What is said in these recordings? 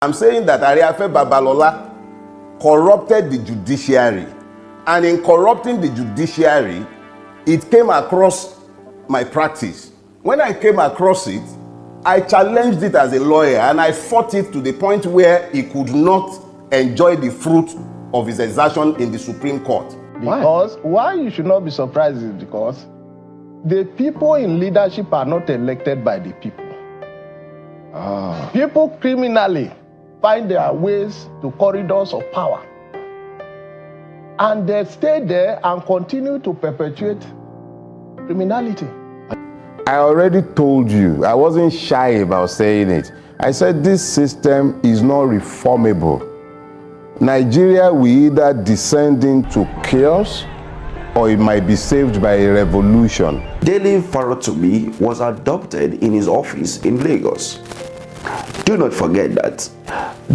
I'm saying that Ariafe Babalola corrupted the judiciary, and in corrupting the judiciary, it came across my practice. When I came across it, I challenged it as a lawyer, and I fought it to the point where he could not enjoy the fruit of his exertion in the Supreme Court. Because why you should not be surprised is because the people in leadership are not elected by the people. People criminally find their ways to corridors of power, and they stay there and continue to perpetuate criminality. I already told you, I wasn't shy about saying it. I said this system is not reformable. Nigeria will either descend into chaos or it might be saved by a revolution. Dele Farotimi was adopted in his office in Lagos. Do not forget that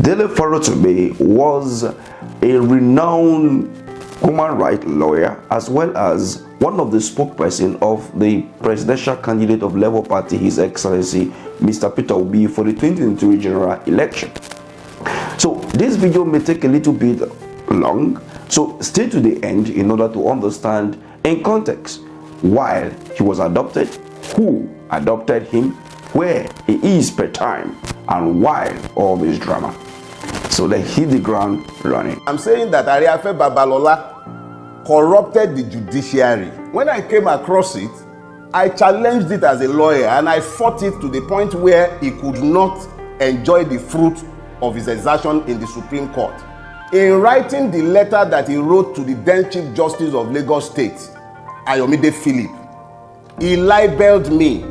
Dele Farotimi was a renowned human rights lawyer as well as one of the spokesperson of the presidential candidate of Labour Party, His Excellency Mr. Peter Obi, for the 2023 general election. So this video may take a little bit long, so stay to the end in order to understand in context why he was adopted, who adopted him, where he is per time, and why all this drama. So let's hit the ground running. I'm saying that Ariafe Babalola corrupted the judiciary. When I came across it, I challenged it as a lawyer, and I fought it to the point where he could not enjoy the fruit of his exertion in the Supreme Court. In writing the letter that he wrote to the then Chief Justice of Lagos State, Ayomide Philip, he libeled me,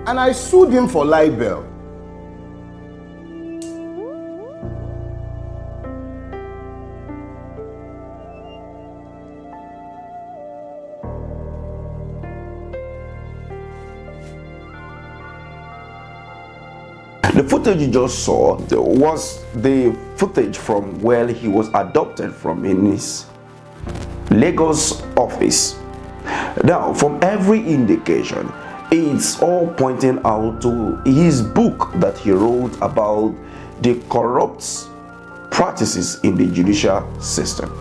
and I sued him for libel. The footage you just saw was the footage from where he was adopted from in his Lagos office. Now, from every indication, it's all pointing out to his book that he wrote about the corrupt practices in the judicial system.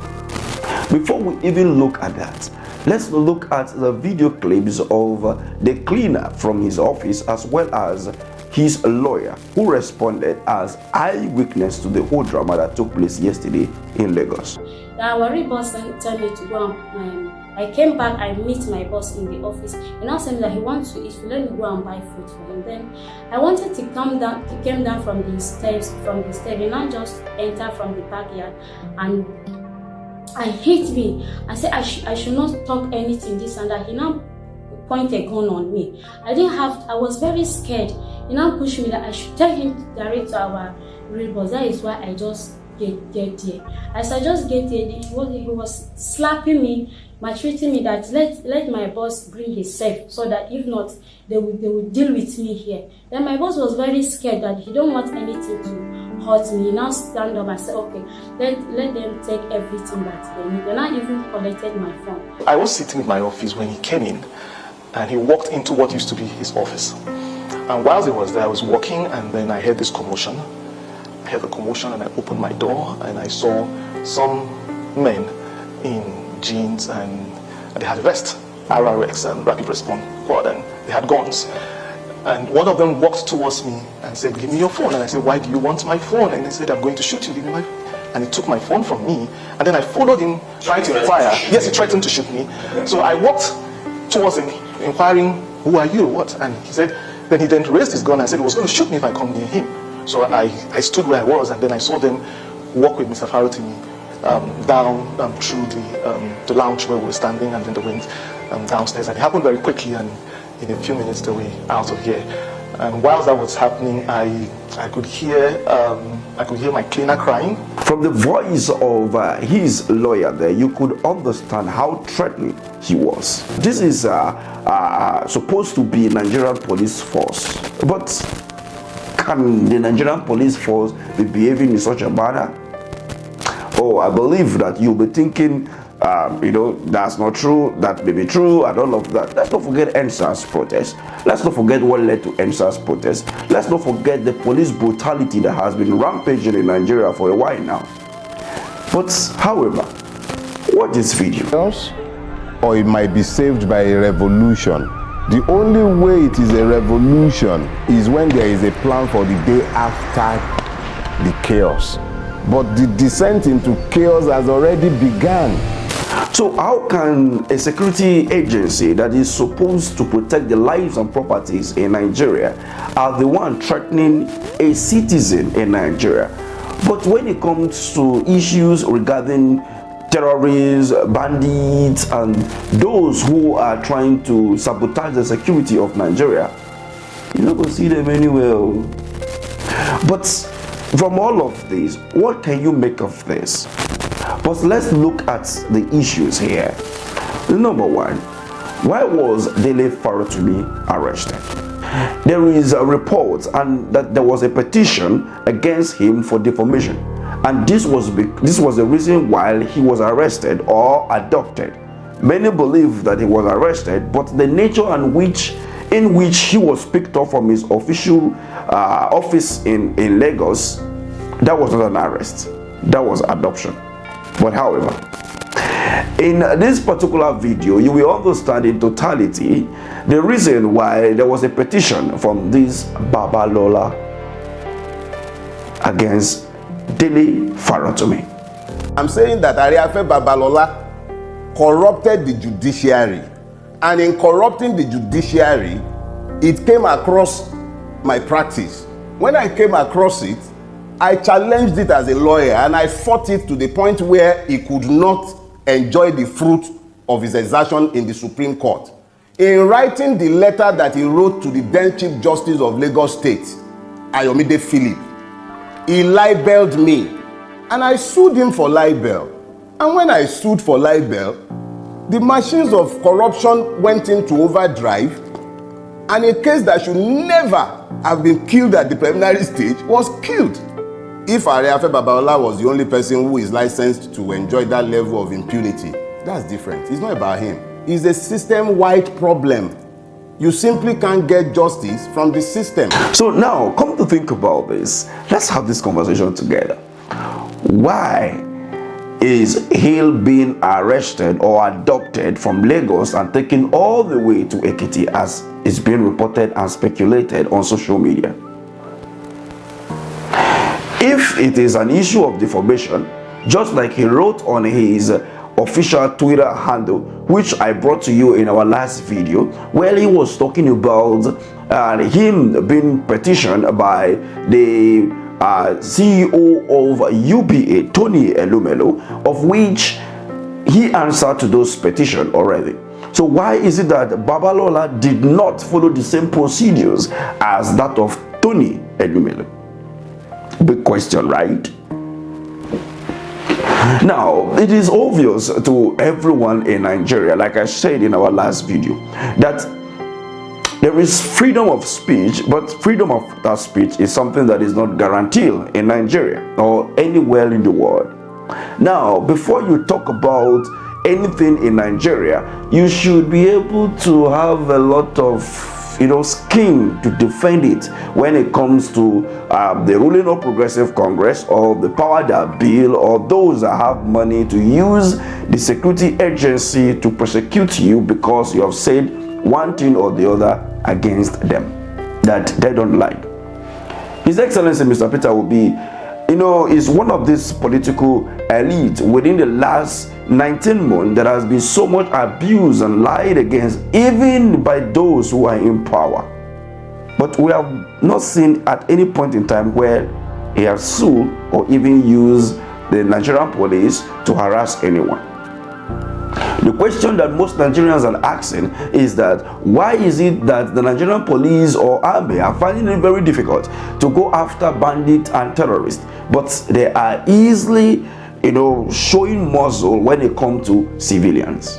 Before we even look at that, let's look at the video clips of the cleaner from his office as well as his lawyer who responded as eyewitness to the whole drama that took place yesterday in Lagos. The Awari boss told me to go and I came back, I meet my boss in the office. He now said that he wants to eat, let me go and buy food for him. Then I wanted to come down, he came down from the steps, he now just enter from the backyard and I hit me. I said I should not talk anything, this and that. He now point a gun on me. I was very scared. He now pushed me that I should tell him direct to our real boss. That is why I just get there. As I just get there, he was slapping me, maltreating me that let my boss bring himself so that if not, they will deal with me here. Then my boss was very scared that he don't want anything to hurt me. He now stand up and said, okay, let them take everything that they need. They now even collected my phone. I was sitting in my office when he came in and he walked into what used to be his office. And while he was there, I was walking and then I heard this commotion. I heard the commotion and I opened my door and I saw some men in jeans and they had a vest, RRX and Rapid Response Squad, and they had guns. And one of them walked towards me and said, give me your phone. And I said, why do you want my phone? And he said, I'm going to shoot you, give me my phone. And he took my phone from me. And then I followed him, trying to inquire. Yes, he threatened to shoot me. So I walked towards him, inquiring, who are you, what? And he said, then he raised his gun and said he was going to shoot me if I come near him. So I stood where I was, and then I saw them walk with Mr. Farotimi down through the lounge where we were standing, and then they went downstairs. And it happened very quickly, and in a few minutes they were out of here. And while that was happening, I could hear my cleaner crying. From the voice of his lawyer there, you could understand how threatening he was. This is supposed to be Nigerian police force, but can the Nigerian police force be behaving in such a manner? Oh, I believe that you'll be thinking that's not true, that may be true, and all of that. Let's not forget NSAS protest. Let's not forget what led to NSAS protest. Let's not forget the police brutality that has been rampaging in Nigeria for a while now. But, however, watch this video. Or it might be saved by a revolution. The only way it is a revolution is when there is a plan for the day after the chaos. But the descent into chaos has already begun. So how can a security agency that is supposed to protect the lives and properties in Nigeria are the one threatening a citizen in Nigeria? But when it comes to issues regarding terrorists, bandits, and those who are trying to sabotage the security of Nigeria, you're not going to see them anywhere. But from all of this, what can you make of this? But let's look at the issues here. Number one, why was Dele Farotimi arrested? There is a report and that there was a petition against him for defamation, and this was the reason why he was arrested or abducted. Many believe that he was arrested, but the nature in which he was picked up from his official office in Lagos, that was not an arrest, that was adoption. But however, in this particular video, you will understand in totality the reason why there was a petition from this Babalola against Dele Farotimi. I'm saying that Ariafe Babalola corrupted the judiciary, and in corrupting the judiciary, it came across my practice. When I came across it, I challenged it as a lawyer, and I fought it to the point where he could not enjoy the fruit of his exertion in the Supreme Court. In writing the letter that he wrote to the then Chief Justice of Lagos State, Ayomide Philip, he libeled me, and I sued him for libel. And when I sued for libel, the machines of corruption went into overdrive, and a case that should never have been killed at the preliminary stage was killed. If Ariafe Babalola was the only person who is licensed to enjoy that level of impunity, that's different. It's not about him. It's a system-wide problem. You simply can't get justice from the system. So now, come to think about this, let's have this conversation together. Why is he being arrested or abducted from Lagos and taken all the way to Ekiti as it's being reported and speculated on social media? If it is an issue of defamation, just like he wrote on his official Twitter handle, which I brought to you in our last video, where he was talking about him being petitioned by the CEO of UBA, Tony Elumelu, of which he answered to those petitions already. So why is it that Babalola did not follow the same procedures as that of Tony Elumelu? Big question, right? Now, it is obvious to everyone in Nigeria, like I said in our last video, that there is freedom of speech, but freedom of that speech is something that is not guaranteed in Nigeria or anywhere in the world. Now, before you talk about anything in Nigeria, you should be able to have a lot of skin to defend it when it comes to the ruling of Progressive Congress or the Power That Bill, or those that have money to use the security agency to prosecute you because you have said one thing or the other against them that they don't like. His Excellency Mr. Peter Obi, is one of these political elite within the last 19 months that has been so much abused and lied against, even by those who are in power. But we have not seen at any point in time where he has sued or even used the Nigerian police to harass anyone. The question that most Nigerians are asking is that why is it that the Nigerian police or army are finding it very difficult to go after bandits and terrorists, but they are easily showing muzzle when it comes to civilians?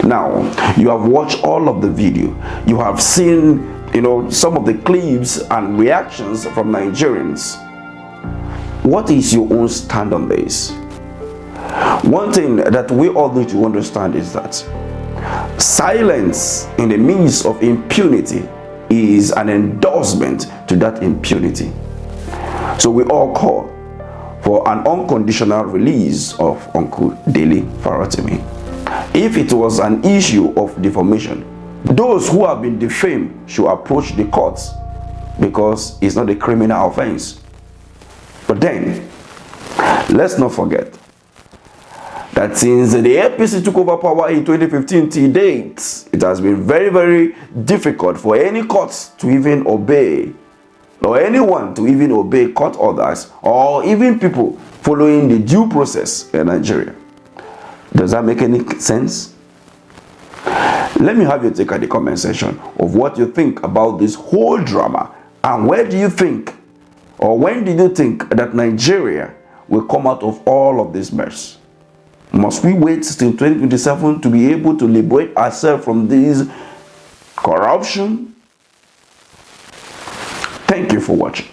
Now, you have watched all of the video. You have seen some of the clips and reactions from Nigerians. What is your own stand on this? One thing that we all need to understand is that silence in the midst of impunity is an endorsement to that impunity. So we all call for an unconditional release of Uncle Dele Farotimi. If it was an issue of defamation, those who have been defamed should approach the courts because it's not a criminal offense. But then, let's not forget that since the APC took over power in 2015 till date, it has been very, very difficult for any courts to even obey, or anyone to even obey court orders, or even people following the due process in Nigeria. Does that make any sense? Let me have your take at the comment section of what you think about this whole drama, and where do you think, or when do you think that Nigeria will come out of all of this mess? Must we wait till 2027 to be able to liberate ourselves from this corruption? Thank you for watching.